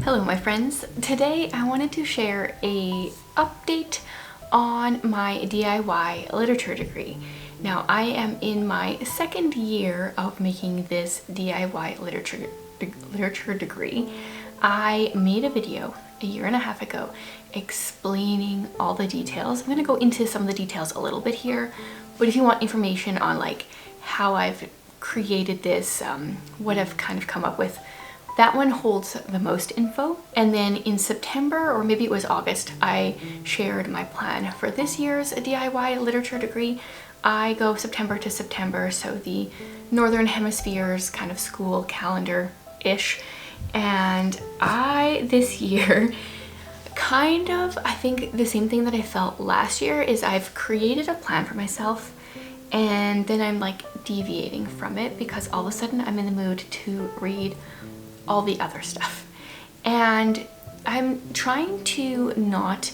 Hello my friends. Today I wanted to share a update on my DIY literature degree. Now I am in my second year of making this DIY literature degree. I made a video a year and a half ago explaining all the details. I'm going to go into some of the details a little bit here, but if you want information on like how I've created this, what I've kind of come up with, that one holds the most info. And then in September, or maybe it was August, I shared my plan for this year's DIY literature degree. I go September to September, so the Northern Hemisphere's kind of school calendar-ish. And this year, I think the same thing that I felt last year is I've created a plan for myself and then I'm like deviating from it because all of a sudden I'm in the mood to read all the other stuff. And I'm trying to not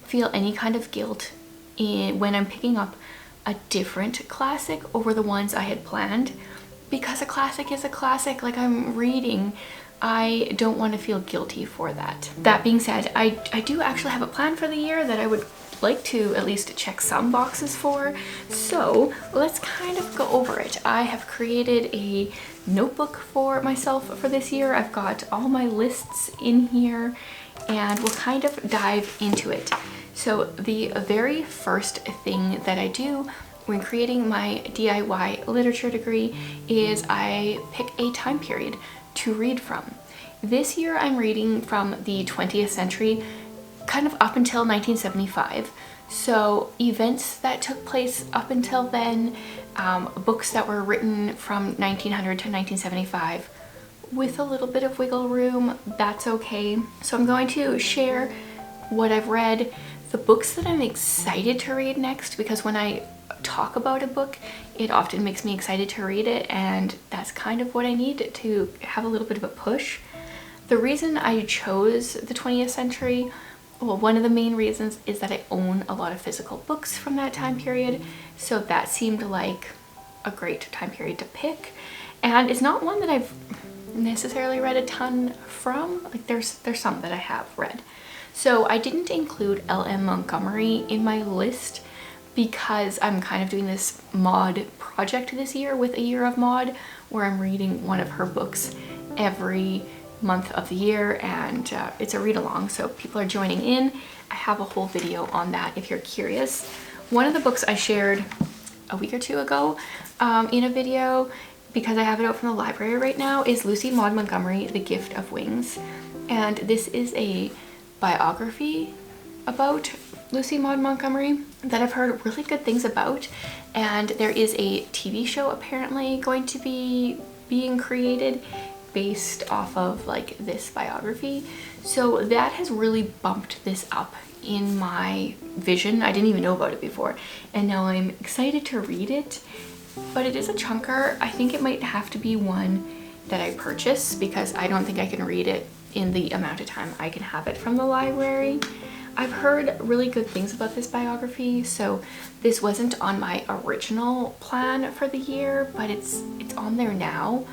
feel any kind of guilt when I'm picking up a different classic over the ones I had planned, because a classic is a classic. Like, I'm reading, I don't want to feel guilty for that. That being said, I do actually have a plan for the year that I would like to at least check some boxes for. So let's kind of go over it. I have created a notebook for myself for this year. I've got all my lists in here and we'll kind of dive into it. So the very first thing that I do when creating my DIY literature degree is I pick a time period to read from. This year I'm reading from the 20th century, kind of up until 1975. So events that took place up until then, books that were written from 1900 to 1975 with a little bit of wiggle room, that's okay. So I'm going to share what I've read, the books that I'm excited to read next, because when I talk about a book, it often makes me excited to read it, and that's kind of what I need to have a little bit of a push. The reason I chose the 20th century, well, one of the main reasons is that I own a lot of physical books from that time period, so that seemed like a great time period to pick. And it's not one that I've necessarily read a ton from. Like, there's some that I have read. So I didn't include L.M. Montgomery in my list because I'm kind of doing this mod project this year with A Year of Mod, where I'm reading one of her books every month of the year, and it's a read-along, so people are joining in. I have a whole video on that if you're curious. One of the books I shared a week or two ago in a video, because I have it out from the library right now, is Lucy Maud Montgomery, The Gift of Wings. And this is a biography about Lucy Maud Montgomery that I've heard really good things about, and there is a TV show apparently going to be being created based off of like this biography. So that has really bumped this up in my vision. I didn't even know about it before, and now I'm excited to read it, but it is a chunker. I think it might have to be one that I purchase because I don't think I can read it in the amount of time I can have it from the library. I've heard really good things about this biography, so this wasn't on my original plan for the year, but it's on there now.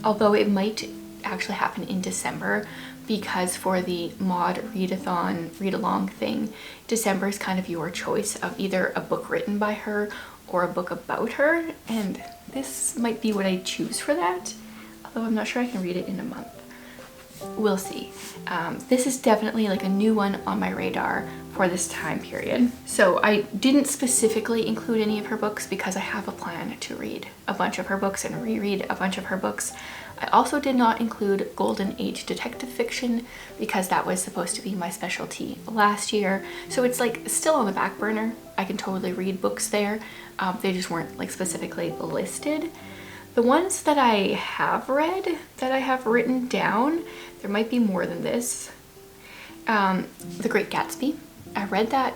Although it might actually happen in December, because for the mod readathon read-along thing, December is kind of your choice of either a book written by her or a book about her, and this might be what I choose for that, although I'm not sure I can read it in a month. We'll see. This is definitely like a new one on my radar for this time period. So I didn't specifically include any of her books because I have a plan to read a bunch of her books and reread a bunch of her books. I also did not include Golden Age detective fiction because that was supposed to be my specialty last year. So it's like still on the back burner. I can totally read books there. They just weren't like specifically listed. The ones that I have read, that I have written down, there might be more than this. The Great Gatsby. I read that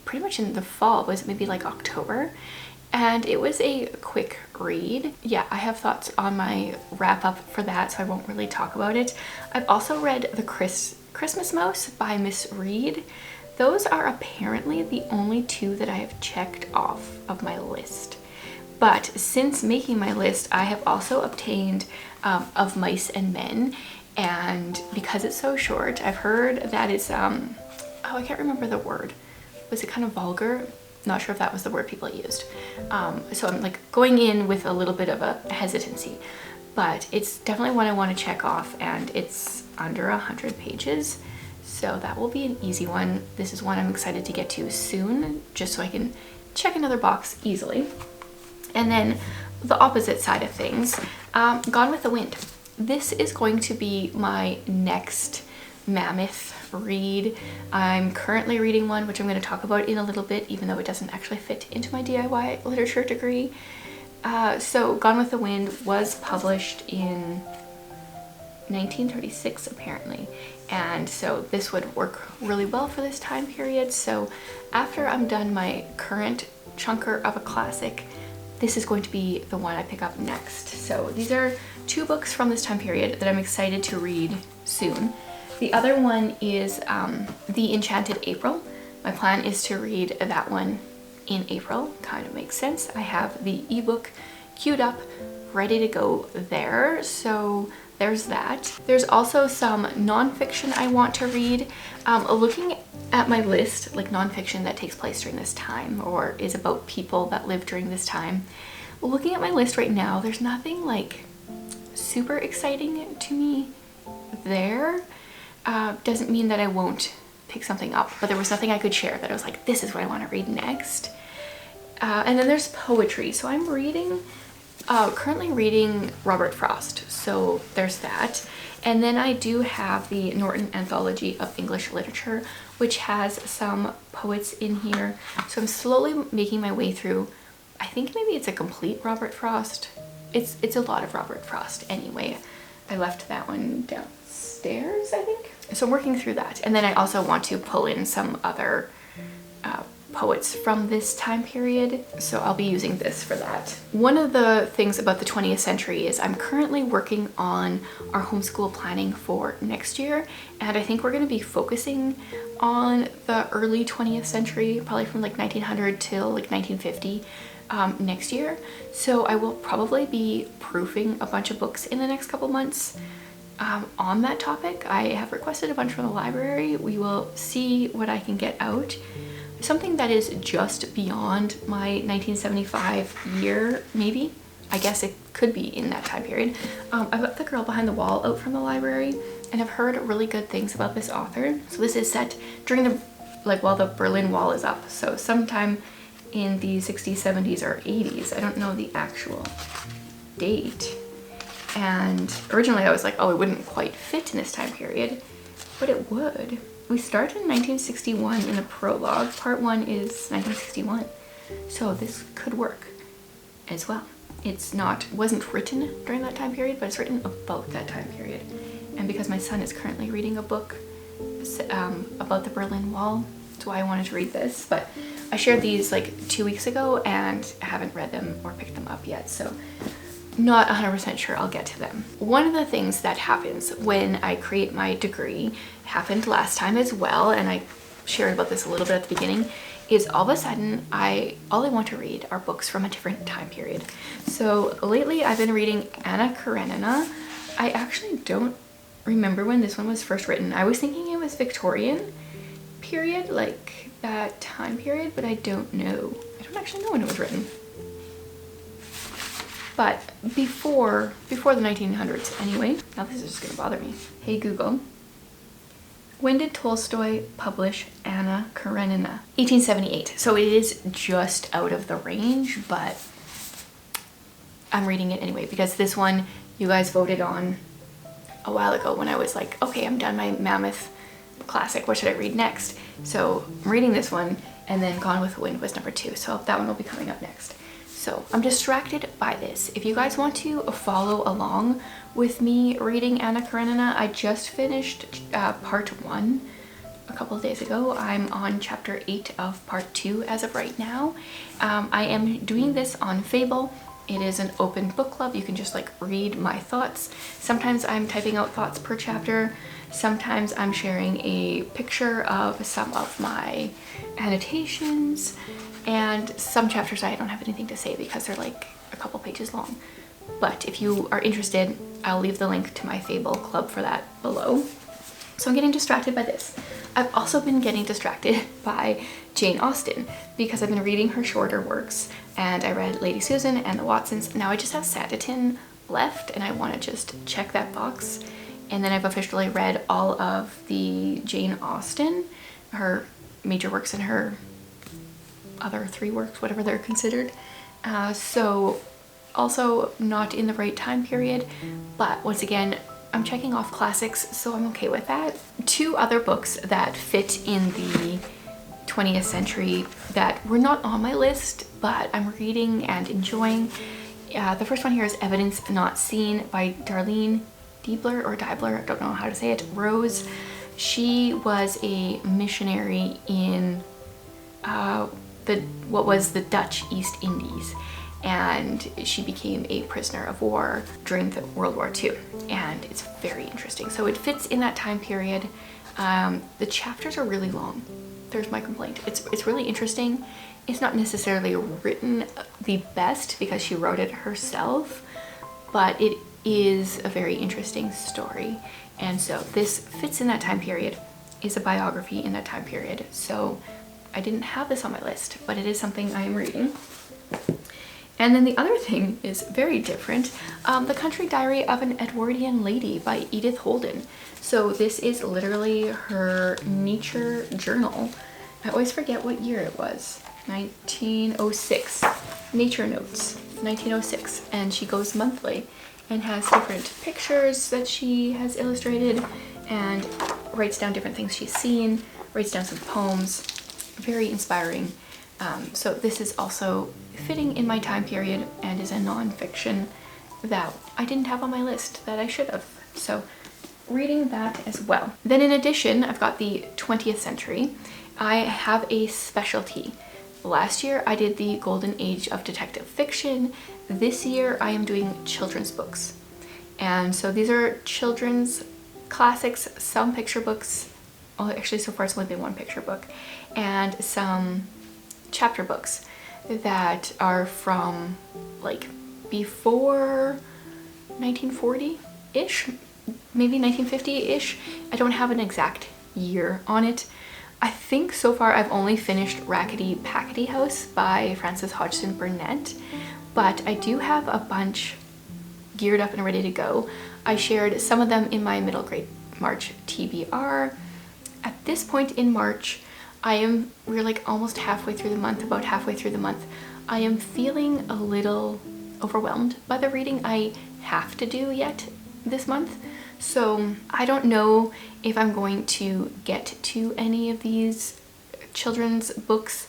pretty much in the fall. Was it maybe like October? And it was a quick read. Yeah, I have thoughts on my wrap up for that, so I won't really talk about it. I've also read The Christmas Mouse by Miss Reed. Those are apparently the only two that I have checked off of my list. But since making my list, I have also obtained Of Mice and Men, And because it's so short, I've heard that it's, oh, I can't remember the word. Was it kind of vulgar? Not sure if that was the word people used. So I'm like going in with a little bit of a hesitancy, but it's definitely one I want to check off, and it's under 100 pages. So that will be an easy one. This is one I'm excited to get to soon, just so I can check another box easily. And then the opposite side of things, Gone with the Wind. This is going to be my next mammoth read. I'm currently reading one, which I'm going to talk about in a little bit, even though it doesn't actually fit into my DIY literature degree. So Gone with the Wind was published in 1936 apparently, and so this would work really well for this time period. So after I'm done my current chunker of a classic, this is going to be the one I pick up next. So these are two books from this time period that I'm excited to read soon. The other one is The Enchanted April. My plan is to read that one in April. Kind of makes sense. I have the ebook queued up, ready to go there. So there's that. There's also some nonfiction I want to read. Looking at my list, like nonfiction that takes place during this time or is about people that live during this time. Looking at my list right now, there's nothing like super exciting to me there. Doesn't mean that I won't pick something up, but there was nothing I could share that I was like, this is what I want to read next. And then there's poetry. So I'm reading, currently reading Robert Frost. So there's that. And then I do have the Norton Anthology of English Literature, which has some poets in here. So I'm slowly making my way through. I think maybe it's a complete Robert Frost. It's a lot of Robert Frost anyway. I left that one downstairs, I think. So I'm working through that. And then I also want to pull in some other poets from this time period. So I'll be using this for that. One of the things about the 20th century is I'm currently working on our homeschool planning for next year. And I think we're going to be focusing on the early 20th century, probably from like 1900 till like 1950 next year. So I will probably be proofing a bunch of books in the next couple months on that topic. I have requested a bunch from the library. We will see what I can get out. Something that is just beyond my 1975 year, maybe. I guess it could be in that time period. I've got The Girl Behind the Wall out from the library, and I've heard really good things about this author. So this is set during the, like, while the Berlin Wall is up. So sometime in the 60s, 70s, or 80s. I don't know the actual date. And originally I was like, oh, it wouldn't quite fit in this time period, but it would. We start in 1961 in the prologue. Part 1 is 1961. So this could work as well. Wasn't written during that time period, but it's written about that time period. And because my son is currently reading a book about the Berlin Wall, that's why I wanted to read this. But I shared these like 2 weeks ago and haven't read them or picked them up yet. So not 100% sure I'll get to them. One of the things that happens when I create my degree happened last time as well, and I shared about this a little bit at the beginning, is all of a sudden all I want to read are books from a different time period. So lately I've been reading Anna Karenina. I actually don't remember when this one was first written. I was thinking it was Victorian period, like that time period, but I don't know. I don't actually know when it was written. But before the 1900s anyway. Now this is just gonna bother me. Hey Google, when did Tolstoy publish Anna Karenina? 1878. So it is just out of the range, but I'm reading it anyway because this one you guys voted on a while ago when I was like, okay, I'm done my mammoth classic. What should I read next? So I'm reading this one, and then Gone with the Wind was number 2. So that one will be coming up next. So I'm distracted by this. If you guys want to follow along with me reading Anna Karenina, I just finished part 1 a couple of days ago. I'm on chapter 8 of part 2 as of right now. I am doing this on Fable. It is an open book club. You can just like read my thoughts. Sometimes I'm typing out thoughts per chapter. Sometimes I'm sharing a picture of some of my annotations. And some chapters I don't have anything to say because they're like a couple pages long. But if you are interested, I'll leave the link to my Fable Club for that below. So I'm getting distracted by this. I've also been getting distracted by Jane Austen because I've been reading her shorter works, and I read Lady Susan and the Watsons. Now I just have Sanditon left and I want to just check that box. And then I've officially read all of the Jane Austen, her major works and her other 3 works, whatever they're considered. So also not in the right time period, but once again, I'm checking off classics, so I'm okay with that. 2 other books that fit in the 20th century that were not on my list, but I'm reading and enjoying. The first one here is Evidence Not Seen by Darlene Diebler or Diebler, I don't know how to say it, Rose. She was a missionary in what was the Dutch East Indies, and she became a prisoner of war during the World War II, and it's very interesting. So it fits in that time period. The chapters are really long. There's my complaint. It's really interesting. It's not necessarily written the best because she wrote it herself, but it is a very interesting story. And so this fits in that time period, is a biography in that time period. So I didn't have this on my list, but it is something I am reading. And then the other thing is very different. The Country Diary of an Edwardian Lady by Edith Holden. So this is literally her nature journal. I always forget what year it was. 1906. Nature Notes, 1906. And she goes monthly and has different pictures that she has illustrated and writes down different things she's seen, writes down some poems. Very inspiring. So this is also fitting in my time period and is a non-fiction that I didn't have on my list that I should have. So reading that as well. Then in addition, I've got the 20th century. I have a specialty. Last year I did the golden age of detective fiction. This year I am doing children's books. And so these are children's classics, some picture books. Oh, actually so far it's only been 1 picture book, and some chapter books that are from like before 1940-ish, maybe 1950-ish. I don't have an exact year on it. I think so far I've only finished Rackety Packety House by Frances Hodgson Burnett, but I do have a bunch geared up and ready to go. I shared some of them in my middle grade March TBR. At this point in March, we're like almost halfway through the month, about halfway through the month. I am feeling a little overwhelmed by the reading I have to do yet this month. So I don't know if I'm going to get to any of these children's books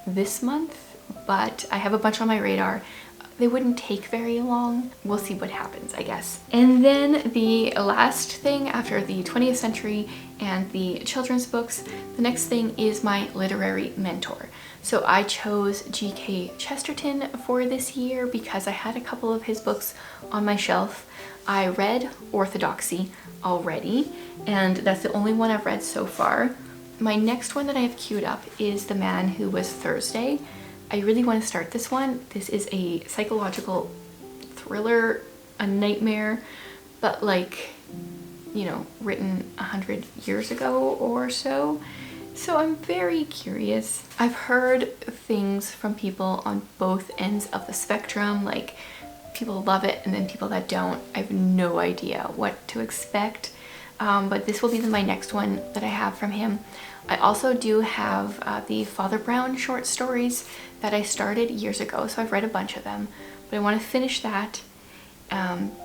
this month, but I have a bunch on my radar. They wouldn't take very long. We'll see what happens, I guess. And then the last thing after the 20th century and the children's books, the next thing is my literary mentor. So I chose G.K. Chesterton for this year because I had a couple of his books on my shelf. I read Orthodoxy already, and that's the only one I've read so far. My next one that I have queued up is The Man Who Was Thursday. I really want to start this one. This is a psychological thriller, a nightmare, but like, you know, written 100 years ago or so. So I'm very curious. I've heard things from people on both ends of the spectrum, like people love it and then people that don't. I have no idea what to expect, but this will be my next one that I have from him. I also do have the Father Brown short stories that I started years ago, so I've read a bunch of them, but I want to finish that.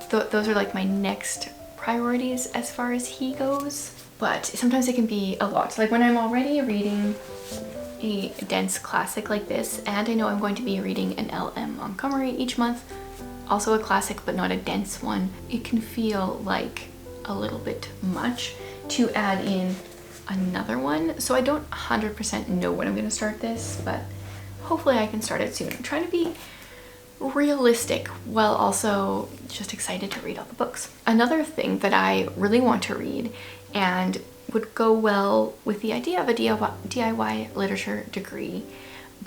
Those are like my next priorities as far as he goes, but sometimes it can be a lot. Like when I'm already reading a dense classic like this, and I know I'm going to be reading an L.M. Montgomery each month, also a classic but not a dense one, it can feel like a little bit much to add in another one. So I don't 100% know when I'm going to start this, but hopefully I can start it soon. I'm trying to be realistic while also just excited to read all the books. Another thing that I really want to read and would go well with the idea of a DIY literature degree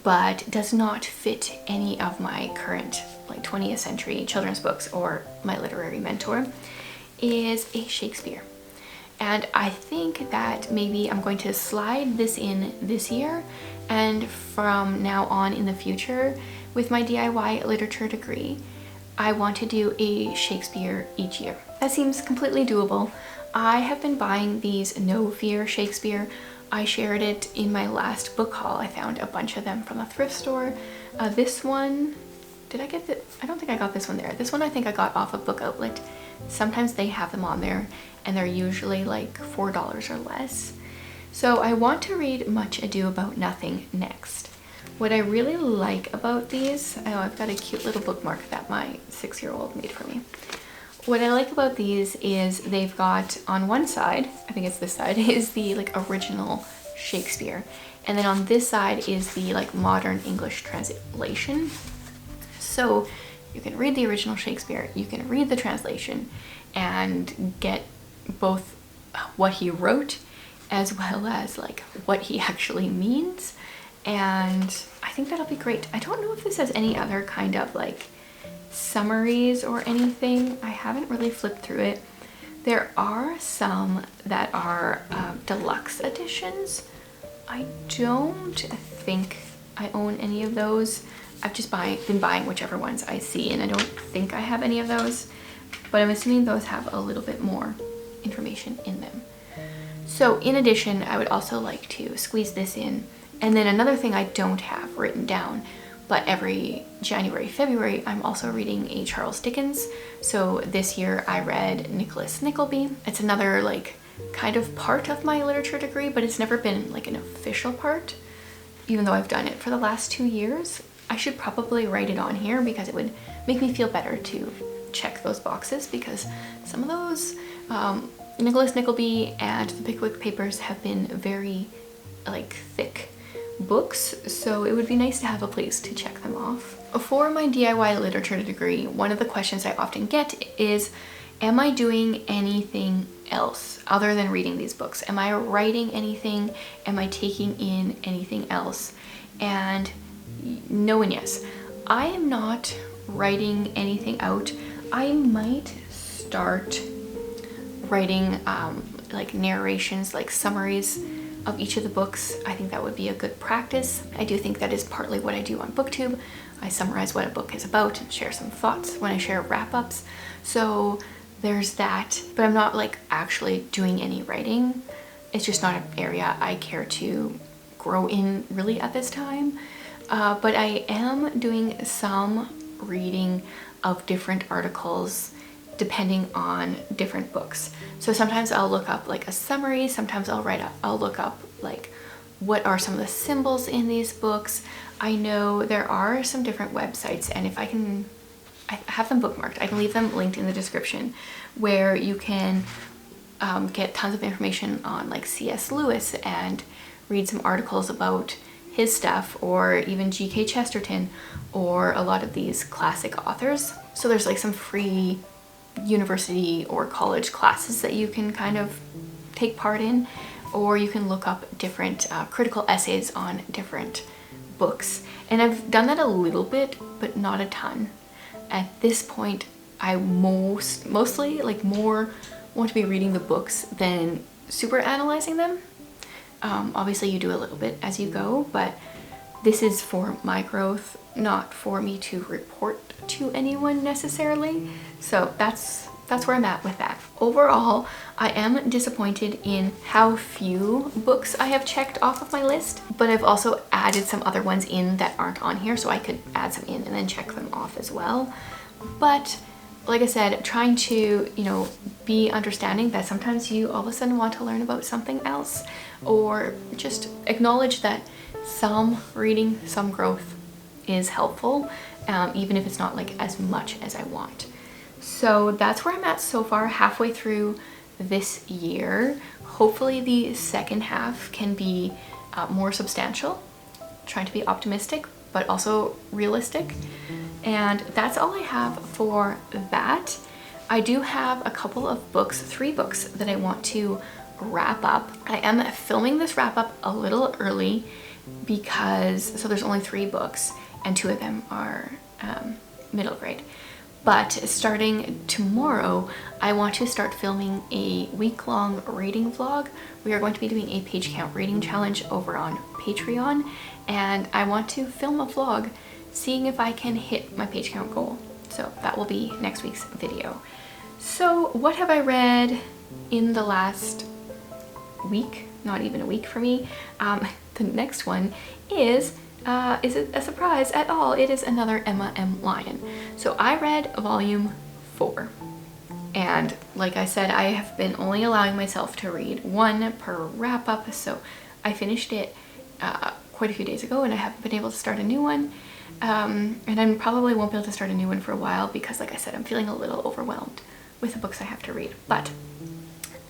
but does not fit any of my current like 20th century children's books or my literary mentor, is a Shakespeare. And I think that maybe I'm going to slide this in this year, and from now on in the future with my DIY literature degree, I want to do a Shakespeare each year. That seems completely doable. I have been buying these No Fear Shakespeare. I shared it in my last book haul. I found a bunch of them from a thrift store. This one, did I get it? I don't think I got this one there. This one I think I got off of Book Outlet. Sometimes they have them on there and they're usually like $4 or less. So I want to read Much Ado About Nothing next. What I really like about these, I know I've got a cute little bookmark that my 6-year-old made for me. What I like about these is they've got on one side, I think it's this side, is the like original Shakespeare. And then on this side is the like modern English translation. So you can read the original Shakespeare, you can read the translation and get both what he wrote as well as like what he actually means. And I think that'll be great. I don't know if this has any other kind of like summaries or anything. I haven't really flipped through it. There are some that are deluxe editions. I don't think I own any of those. I've just been buying whichever ones I see, and I don't think I have any of those, but I'm assuming those have a little bit more information in them. So in addition, I would also like to squeeze this in. And then another thing I don't have written down, but every January, February, I'm also reading a Charles Dickens. So this year I read Nicholas Nickleby. It's another like kind of part of my literature degree, but it's never been like an official part, even though I've done it for the last 2 years. I should probably write it on here because it would make me feel better to check those boxes, because some of those Nicholas Nickleby and the Pickwick Papers have been very like thick books, so it would be nice to have a place to check them off. For my DIY literature degree, one of the questions I often get is, am I doing anything else other than reading these books? Am I writing anything? Am I taking in anything else? And no and yes. I am not writing anything out. I might start writing like narrations, like summaries of each of the books. I think that would be a good practice. I do think that is partly what I do on BookTube. I summarize what a book is about and share some thoughts when I share wrap-ups. So there's that, but I'm not like actually doing any writing. It's just not an area I care to grow in really at this time. But I am doing some reading of different articles depending on different books. So sometimes I'll look up like a summary, sometimes I'll look up like what are some of the symbols in these books. I know there are some different websites, and if I have them bookmarked. I can leave them linked in the description, where you can get tons of information on like C.S. Lewis and read some articles about his stuff, or even G.K. Chesterton, or a lot of these classic authors. So there's like some free university or college classes that you can kind of take part in, or you can look up different critical essays on different books. And I've done that a little bit, but not a ton. At this point, I mostly like more want to be reading the books than super analyzing them. Obviously you do a little bit as you go, but this is for my growth, not for me to report to anyone necessarily. So that's where I'm at with that. Overall, I am disappointed in how few books I have checked off of my list, but I've also added some other ones in that aren't on here, so I could add some in and then check them off as well. But like I said, trying to, you know, be understanding that sometimes you all of a sudden want to learn about something else, or just acknowledge that some reading, some growth is helpful, even if it's not like as much as I want. So that's where I'm at so far, halfway through this year. Hopefully the second half can be more substantial, trying to be optimistic, but also realistic. And that's all I have for that. I do have a couple of books, 3 books that I want to wrap up. I am filming this wrap up a little early because, so there's only 3 books and 2 of them are middle grade. But starting tomorrow, I want to start filming a week-long reading vlog. We are going to be doing a page count reading challenge over on Patreon, and I want to film a vlog seeing if I can hit my page count goal. So that will be next week's video. So what have I read in the last week? Not even a week for me. The next one is it a surprise at all? It is another Emma M. Lyon. So I read volume 4. And like I said, I have been only allowing myself to read 1 per wrap up. So I finished it quite a few days ago and I haven't been able to start a new one. And I probably won't be able to start a new one for a while because, like I said, I'm feeling a little overwhelmed with the books I have to read. But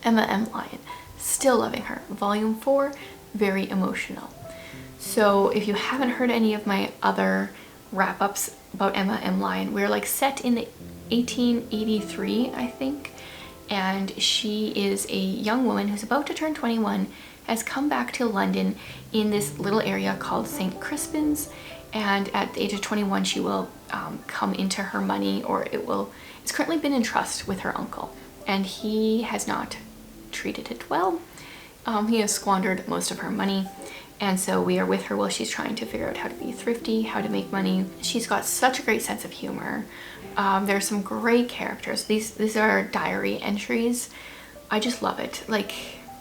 Emma M. Lyon, still loving her. Volume 4, very emotional. So if you haven't heard any of my other wrap-ups about Emma M. Lyon, we're like set in 1883, I think. And she is a young woman who's about to turn 21, has come back to London in this little area called St. Crispin's. And at the age of 21, she will come into her money, or it's currently been in trust with her uncle. And he has not treated it well. He has squandered most of her money. And so we are with her while she's trying to figure out how to be thrifty, how to make money. She's got such a great sense of humor. There's some great characters. These are diary entries. I just love it. Like,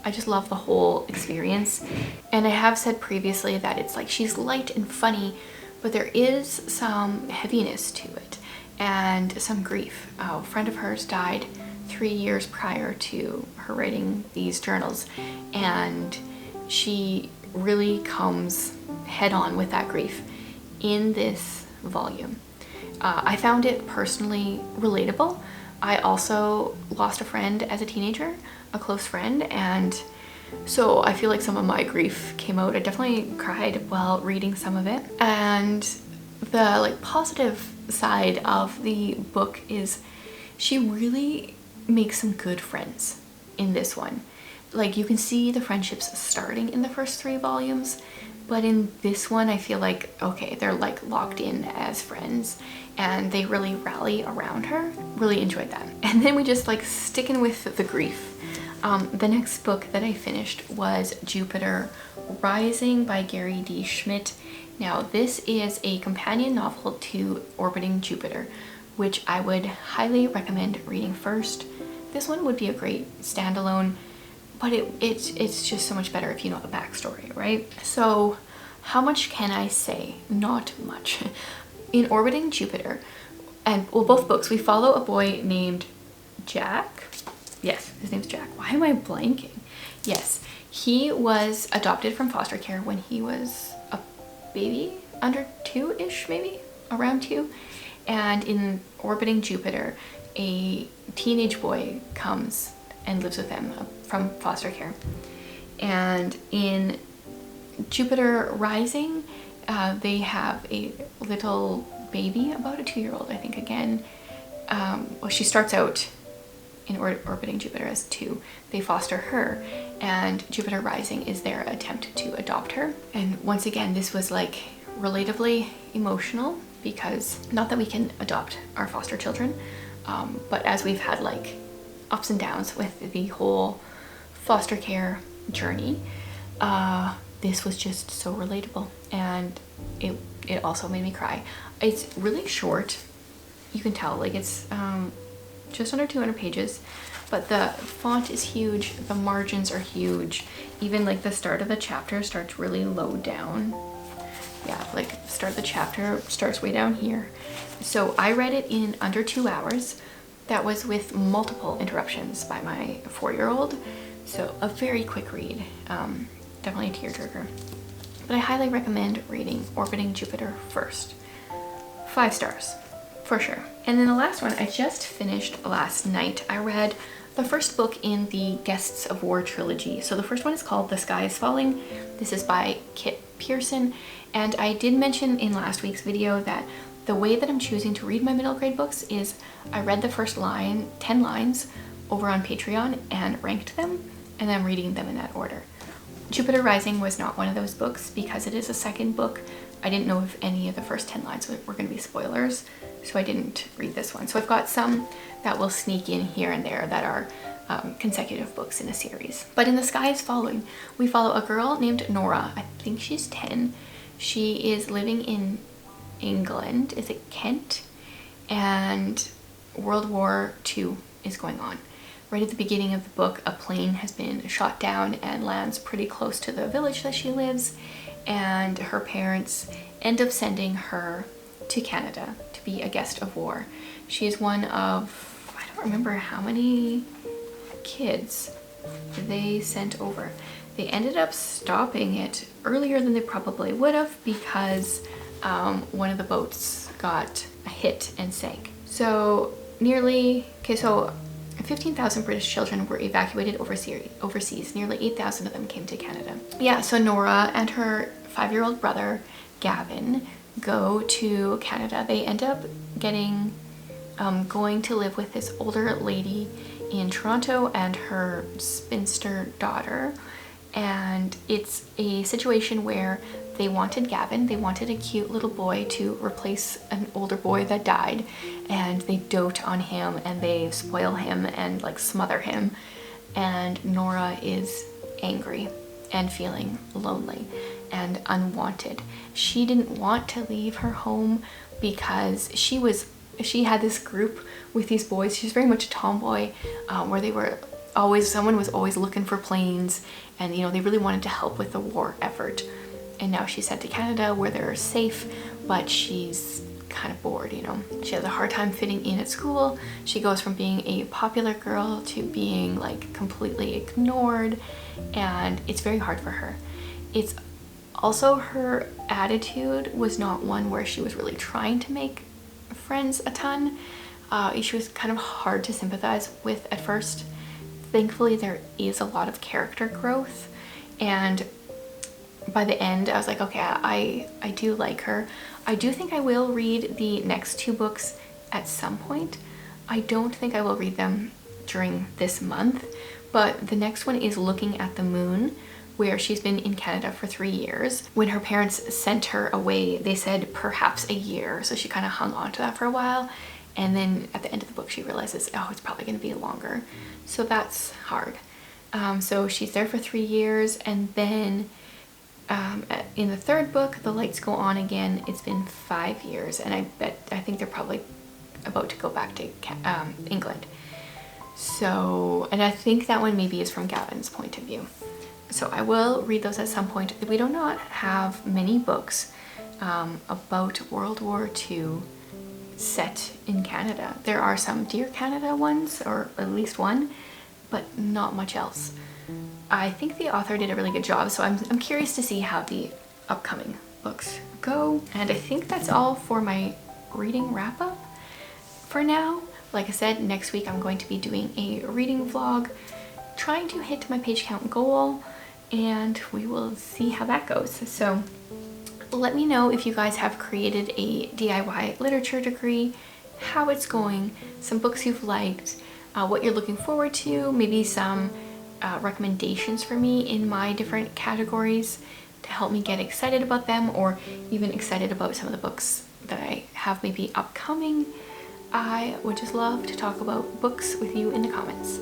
I just love the whole experience. And I have said previously that it's like she's light and funny, but there is some heaviness to it and some grief. A friend of hers died 3 years prior to her writing these journals, and she really comes head on with that grief in this volume. I found it personally relatable. I also lost a friend as a teenager, a close friend, and so I feel like some of my grief came out. I definitely cried while reading some of it. And the like positive side of the book is she really makes some good friends in this one. Like, you can see the friendships starting in the first 3 volumes, but in this one I feel like, okay, they're like locked in as friends and they really rally around her. Really enjoyed that. And then we just like sticking with the grief. The next book that I finished was Jupiter Rising by Gary D. Schmidt. Now this is a companion novel to Orbiting Jupiter, which I would highly recommend reading first. This one would be a great standalone, but it's just so much better if you know the backstory, right? So how much can I say? Not much. In Orbiting Jupiter, and well, both books, we follow a boy named Jack. Yes, his name's Jack. Why am I blanking? Yes, he was adopted from foster care when he was a baby, under 2-ish, maybe, around 2. And in Orbiting Jupiter, a teenage boy comes and lives with them from foster care. And in Jupiter Rising, they have a little baby, about a 2-year-old, I think, again. Well, she starts out in Orbiting Jupiter as 2. They foster her, and Jupiter Rising is their attempt to adopt her. And once again, this was like relatively emotional, because not that we can adopt our foster children, but as we've had like ups and downs with the whole foster care journey, this was just so relatable, and it also made me cry. It's really short, you can tell, like it's just under 200 pages, but the font is huge, the margins are huge. Even like the start of the chapter starts really low down. Yeah, like start of the chapter starts way down here. So I read it in under 2 hours. That was with multiple interruptions by my 4-year-old. So a very quick read, definitely a tearjerker. But I highly recommend reading Orbiting Jupiter first. 5 stars, for sure. And then the last one I just finished last night. I read the first book in the Guests of War trilogy. So the first one is called The Sky is Falling. This is by Kit Pearson. And I did mention in last week's video that the way that I'm choosing to read my middle grade books is I read the first 10 lines over on Patreon and ranked them, and then I'm reading them in that order. Jupiter Rising was not one of those books because it is a second book. I didn't know if any of the first 10 lines were going to be spoilers, so I didn't read this one. So I've got some that will sneak in here and there that are consecutive books in a series. But in The Sky is Falling, we follow a girl named Nora. I think she's 10. She is living in England. Is it Kent? And World War II is going on. Right at the beginning of the book, a plane has been shot down and lands pretty close to the village that she lives, and her parents end up sending her to Canada to be a guest of war. She is one of, I don't remember how many kids they sent over. They ended up stopping it earlier than they probably would have because one of the boats got a hit and sank. So 15,000 British children were evacuated overseas. Nearly 8,000 of them came to Canada. Yeah, so Nora and her 5-year-old brother, Gavin, go to Canada. They end up going to live with this older lady in Toronto and her spinster daughter. And it's a situation where they wanted Gavin, they wanted a cute little boy to replace an older boy that died, and they dote on him and they spoil him and like smother him. And Nora is angry and feeling lonely and unwanted. She didn't want to leave her home because she had this group with these boys. She's very much a tomboy, where they were someone was always looking for planes, and you know, they really wanted to help with the war effort. And now she's sent to Canada where they're safe, but she's kind of bored, you know. She has a hard time fitting in at school. She goes from being a popular girl to being like completely ignored, and it's very hard for her. It's also, her attitude was not one where she was really trying to make friends a ton. She was kind of hard to sympathize with at first. Thankfully, there is a lot of character growth, and by the end I was like, okay, I do like her. I do think I will read the next 2 books at some point. I don't think I will read them during this month, but the next one is Looking at the Moon, where she's been in Canada for 3 years. When her parents sent her away, they said perhaps a year, so she kind of hung on to that for a while, and then at the end of the book she realizes, oh, it's probably going to be longer. So that's hard. So she's there for 3 years, and then in the 3rd book, The Lights Go On Again, it's been 5 years, and I think they're probably about to go back to England. So, and I think that one maybe is from Gavin's point of view. So I will read those at some point. We do not have many books about World War II set in Canada. There are some Dear Canada ones, or at least one, but not much else. I think the author did a really good job, so I'm curious to see how the upcoming books go. And I think that's all for my reading wrap up for now. Like I said, next week I'm going to be doing a reading vlog, trying to hit my page count goal, and we will see how that goes. So let me know if you guys have created a DIY literature degree, how it's going, some books you've liked, what you're looking forward to, maybe some recommendations for me in my different categories to help me get excited about them, or even excited about some of the books that I have maybe upcoming. I would just love to talk about books with you in the comments.